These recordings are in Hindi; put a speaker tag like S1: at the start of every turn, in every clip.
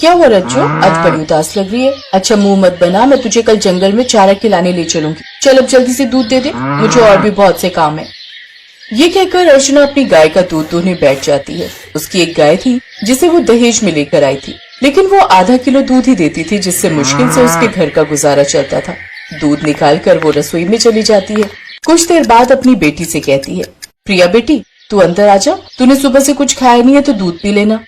S1: क्या हुआ रज्जो, आज बड़ी उदास लग रही है। अच्छा मुंह मत बना, मैं तुझे कल जंगल में चारा खिलाने ले चलूंगी। चल अब जल्दी से दूध दे दे, मुझे और भी बहुत से काम है। ये कहकर अर्चना अपनी गाय का दूध दूहने बैठ जाती है। उसकी एक गाय थी जिसे वो दहेज में लेकर आई थी, लेकिन वो आधा किलो दूध ही देती थी, जिससे मुश्किल से उसके घर का गुजारा चलता था। दूध निकाल कर वो रसोई में चली जाती है। कुछ देर बाद अपनी बेटी से कहती है, प्रिया बेटी तू अंदर आजा, तूने सुबह से कुछ खाया नहीं है तो दूध पी लेना।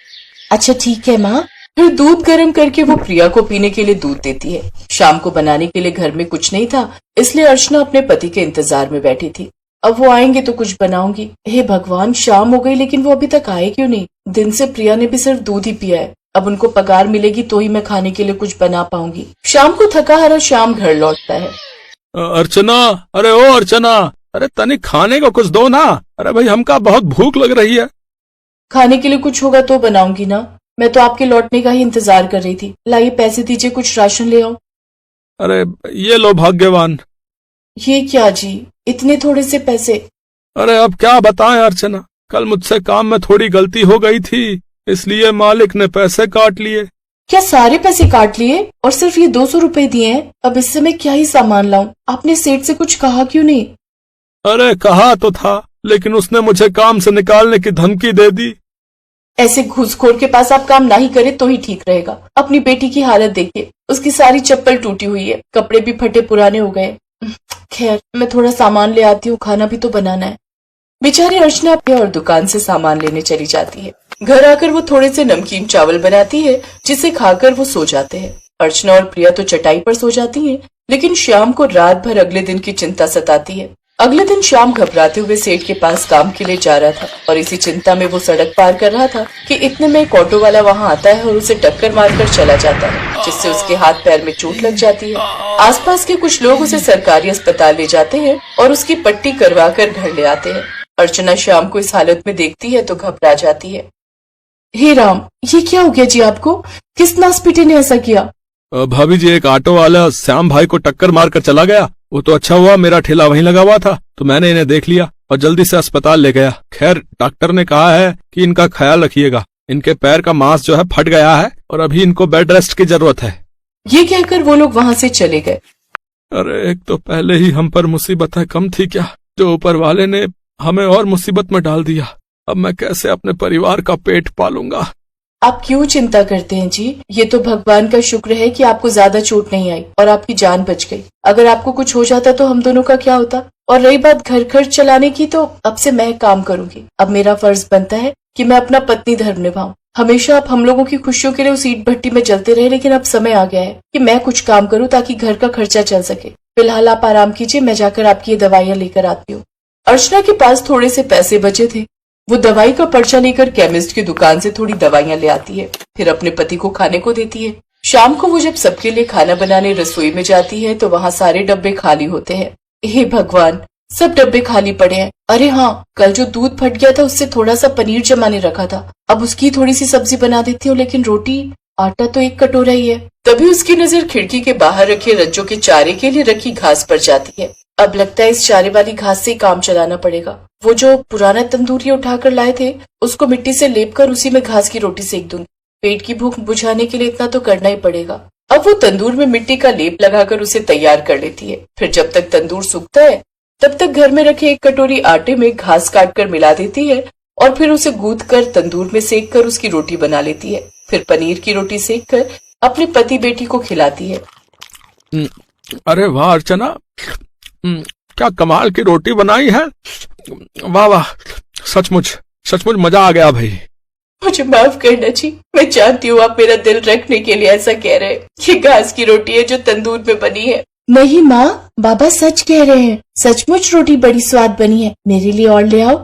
S1: अच्छा ठीक है माँ। फिर दूध गर्म करके वो प्रिया को पीने के लिए दूध देती है। शाम को बनाने के लिए घर में कुछ नहीं था, इसलिए अर्चना अपने पति के इंतजार में बैठी थी। अब वो आएंगे तो कुछ बनाऊंगी। हे भगवान, शाम हो गई लेकिन वो अभी तक आए क्यों नहीं। दिन से प्रिया ने भी सिर्फ दूध ही पिया है। अब उनको पगार मिलेगी तो ही मैं खाने के लिए कुछ बना पाऊंगी। शाम को थका हारा श्याम घर लौटता है।
S2: अर्चना, अरे ओ अर्चना, अरे तनिक खाने को कुछ दो ना। अरे भाई हमका बहुत भूख लग रही है।
S1: खाने के लिए कुछ होगा तो बनाऊंगी ना, मैं तो आपके लौटने का ही इंतजार कर रही थी। लाइए पैसे दीजिए, कुछ राशन ले आओ।
S2: अरे ये लो भाग्यवान।
S1: ये क्या जी, इतने थोड़े से पैसे।
S2: अरे अब क्या बताएं अर्चना, कल मुझसे काम में थोड़ी गलती हो गई थी, इसलिए मालिक ने पैसे काट लिए।
S1: क्या सारे पैसे काट लिए और सिर्फ ये 200 रुपए दिए हैं? अब इससे मैं क्या ही सामान लाऊं? आपने सेठ से कुछ कहा क्यों नहीं?
S2: अरे कहा तो था, लेकिन उसने मुझे काम से निकालने की धमकी दे दी।
S1: ऐसे घूसखोर के पास आप काम नहीं करे तो ही ठीक रहेगा। अपनी बेटी की हालत देखिए, उसकी सारी चप्पल टूटी हुई है, कपड़े भी फटे पुराने हो गए। खैर मैं थोड़ा सामान ले आती हूँ, खाना भी तो बनाना है। बेचारी अर्चना और दुकान से सामान लेने चली जाती है। घर आकर वो थोड़े से नमकीन चावल बनाती है, जिसे खाकर वो सो जाते हैं। अर्चना और प्रिया तो चटाई पर सो जाती हैं, लेकिन श्याम को रात भर अगले दिन की चिंता सताती है। अगले दिन श्याम घबराते हुए सेठ के पास काम के लिए जा रहा था और इसी चिंता में वो सड़क पार कर रहा था कि इतने में एक ऑटो वाला वहाँ आता है और उसे टक्कर मारकर चला जाता है, जिससे उसके हाथ पैर में चोट लग जाती है। आसपास के कुछ लोग उसे सरकारी अस्पताल ले जाते हैं और उसकी पट्टी करवा कर घर ले आते हैं। अर्चना श्याम को इस हालत में देखती है तो घबरा जाती है। हे राम, ये क्या हो गया जी आपको? किस नासपीटे ने ऐसा किया?
S2: भाभी जी, एक ऑटो वाला श्याम भाई को टक्कर मार कर चला गया। वो तो अच्छा हुआ मेरा ठेला वहीं लगा हुआ था, तो मैंने इन्हें देख लिया और जल्दी से अस्पताल ले गया। खैर डॉक्टर ने कहा है कि इनका ख्याल रखिएगा, इनके पैर का मांस जो है फट गया है और अभी इनको बेड रेस्ट की जरूरत है।
S1: ये कहकर वो लोग वहाँ से चले गए।
S2: अरे एक तो पहले ही हम पर मुसीबतें कम थी क्या, जो ऊपर वाले ने हमें और मुसीबत में डाल दिया। अब मैं कैसे अपने परिवार का पेट पालूंगा।
S1: आप क्यों चिंता करते हैं जी? ये तो भगवान का शुक्र है कि आपको ज्यादा चोट नहीं आई और आपकी जान बच गई। अगर आपको कुछ हो जाता तो हम दोनों का क्या होता? और रही बात घर खर्च चलाने की, तो अब से मैं काम करूंगी। अब मेरा फर्ज बनता है कि मैं अपना पत्नी धर्म निभाऊं। हमेशा आप हम लोगों की खुशियों के लिए उस ईंट भट्टी में जलते रहे, लेकिन अब समय आ गया है कि मैं कुछ काम करूं ताकि घर का खर्चा चल सके। फिलहाल आप आराम कीजिए, मैं जाकर आपकी ये दवाइयाँ लेकर आती हूँ। अर्चना के पास थोड़े से पैसे बचे थे। वो दवाई का पर्चा लेकर केमिस्ट की दुकान से थोड़ी दवाइयाँ ले आती है, फिर अपने पति को खाने को देती है। शाम को वो जब सबके लिए खाना बनाने रसोई में जाती है तो वहाँ सारे डब्बे खाली होते हैं। हे भगवान, सब डब्बे खाली पड़े हैं। अरे हाँ, कल जो दूध फट गया था उससे थोड़ा सा पनीर जमाने रखा था, अब उसकी थोड़ी सी सब्जी बना देती हूँ, लेकिन रोटी आटा तो एक कटोरा ही है। तभी उसकी नजर खिड़की के बाहर रखे रज्जो के चारे के लिए रखी घास पर जाती है। अब लगता है इस चारे वाली घास से काम चलाना पड़ेगा। वो जो पुराना तंदूर ये उठाकर लाए थे, उसको मिट्टी से लेपकर उसी में घास की रोटी सेक दूंगी। पेट की भूख बुझाने के लिए इतना तो करना ही पड़ेगा। अब वो तंदूर में मिट्टी का लेप लगाकर उसे तैयार कर लेती है। फिर जब तक तंदूर सूखता है तब तक घर में रखे एक कटोरी आटे में घास काटकर मिला देती है और फिर उसे गूंथ कर तंदूर में सेक कर उसकी रोटी बना लेती है। फिर पनीर की रोटी सेक कर अपने पति बेटी को खिलाती है।
S2: अरे वाह अर्चना, क्या कमाल की रोटी बनाई है। वाह वाह, सचमुच सचमुच मजा आ गया भाई।
S1: मुझे माफ करना जी, मैं जानती हूँ आप मेरा दिल रखने के लिए ऐसा कह रहे हैं। ये घास की रोटी है जो तंदूर में बनी है। नहीं माँ, बाबा सच कह रहे हैं, सचमुच रोटी बड़ी स्वाद बनी है। मेरे लिए और ले आओ।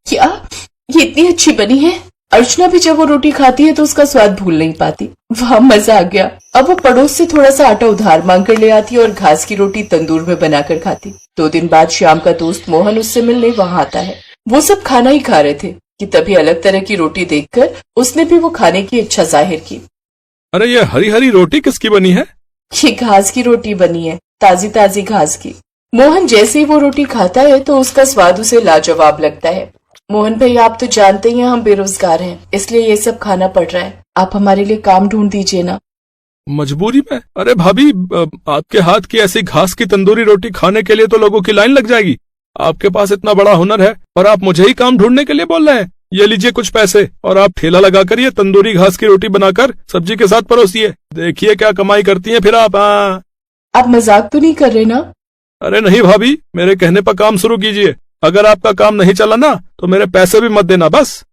S1: क्या ये इतनी अच्छी बनी है? अर्चना भी जब वो रोटी खाती है तो उसका स्वाद भूल नहीं पाती। वाह, मजा आ गया। अब वो पड़ोस से थोड़ा सा आटा उधार मांग कर ले आती और घास की रोटी तंदूर में बनाकर खाती। 2 दिन बाद श्याम का दोस्त मोहन उससे मिलने वहाँ आता है। वो सब खाना ही खा रहे थे कि तभी अलग तरह की रोटी देखकर उसने भी वो खाने की इच्छा जाहिर की।
S2: अरे ये हरी हरी रोटी किसकी बनी है?
S1: ये घास की रोटी बनी है, ताजी ताजी घास की। मोहन जैसे ही वो रोटी खाता है तो उसका स्वाद उसे लाजवाब लगता है। मोहन भाई, आप तो जानते ही हैं हम बेरोजगार हैं, इसलिए ये सब खाना पड़ रहा है। आप हमारे लिए काम ढूंढ दीजिए ना।
S2: मजबूरी में? अरे भाभी, आपके हाथ की ऐसी घास की तंदूरी रोटी खाने के लिए तो लोगों की लाइन लग जाएगी। आपके पास इतना बड़ा हुनर है और आप मुझे ही काम ढूंढने के लिए बोल रहे हैं। ये लीजिए कुछ पैसे और आप ठेला लगाकर ये तंदूरी घास की रोटी बनाकर सब्जी के साथ परोसिए। देखिए क्या कमाई करती हैं फिर आप।
S1: आप मजाक तो नहीं कर रहे ना?
S2: अरे नहीं भाभी, मेरे कहने पर काम शुरू कीजिए। अगर आपका काम नहीं चला ना तो मेरे पैसे भी मत देना बस।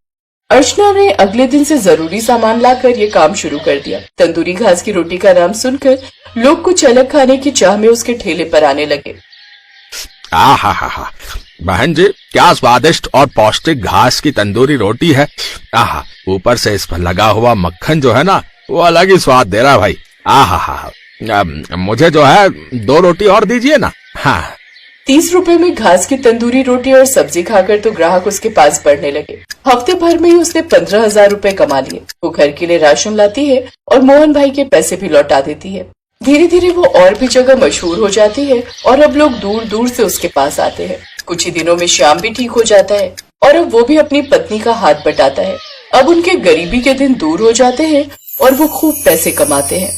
S1: अर्चना ने अगले दिन से जरूरी सामान लाकर ये काम शुरू कर दिया। तंदूरी घास की रोटी का नाम सुनकर लोग कुछ अलग खाने की चाह में उसके ठेले पर आने लगे।
S3: आहा, बहन जी क्या स्वादिष्ट और पौष्टिक घास की तंदूरी रोटी है। आहा, ऊपर से इस पर लगा हुआ मक्खन जो है ना वो अलग ही स्वाद दे रहा है भाई। आहा, मुझे जो है 2 रोटी और दीजिए ना। हाँ।
S1: 30 रुपए में घास की तंदूरी रोटी और सब्जी खाकर तो ग्राहक उसके पास बढ़ने लगे। हफ्ते भर में ही उसने 15,000 रुपए कमा लिए। वो घर के लिए राशन लाती है और मोहन भाई के पैसे भी लौटा देती है। धीरे धीरे वो और भी जगह मशहूर हो जाती है और अब लोग दूर दूर से उसके पास आते हैं। कुछ ही दिनों में श्याम भी ठीक हो जाता है और अब वो भी अपनी पत्नी का हाथ बटाता है। अब उनके गरीबी के दिन दूर हो जाते हैं और वो खूब पैसे कमाते हैं।